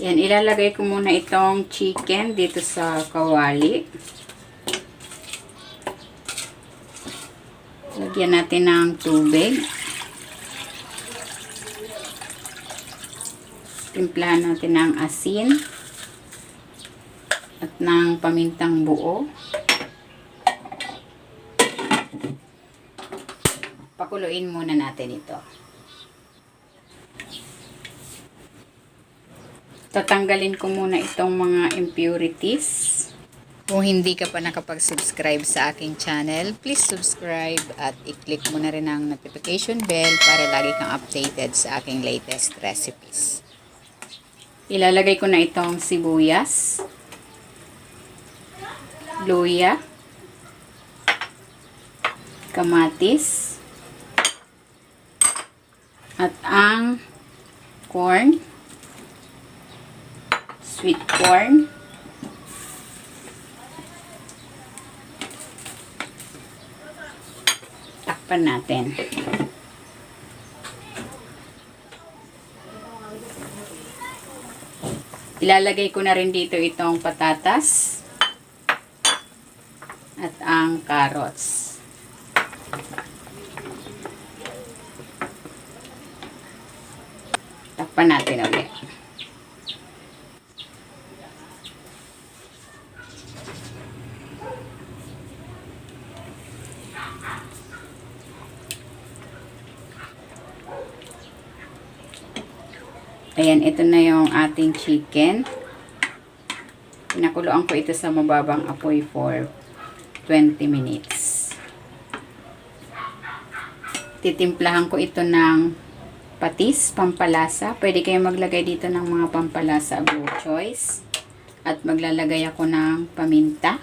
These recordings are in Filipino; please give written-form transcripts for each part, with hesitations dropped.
Yan, ilalagay ko muna itong chicken dito sa kawali. Lagyan natin ng tubig. Timplahan natin ng asin at ng pamintang buo. Pakuluin muna natin ito. Tatanggalin ko muna itong mga impurities. Kung hindi ka pa nakapag-subscribe sa aking channel, please subscribe at i-click mo na rin ang notification bell para lagi kang updated sa aking latest recipes. Ilalagay ko na itong sibuyas, luya, kamatis, at ang corn, sweet corn, takpan natin. Ilalagay ko na rin dito itong patatas at ang carrots. Takpan natin ulit. Ayan, ito na yung ating chicken. Pinakuluan ko ito sa mababang apoy for 20 minutes. Titimplahan ko ito ng patis, pampalasa. Pwede kayong maglagay dito ng mga pampalasa of your choice. At maglalagay ako ng paminta.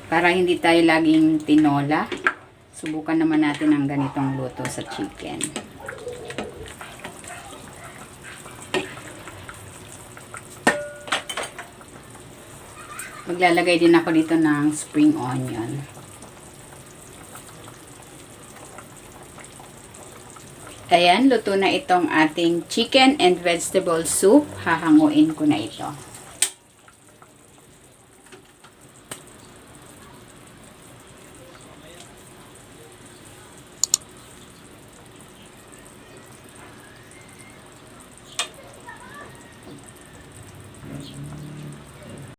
Para hindi tayo laging tinola, subukan naman natin ang ganitong luto sa chicken. Maglalagay din ako dito ng spring onion. Ayan, luto na itong ating chicken and vegetable soup. Hahanguin ko na ito.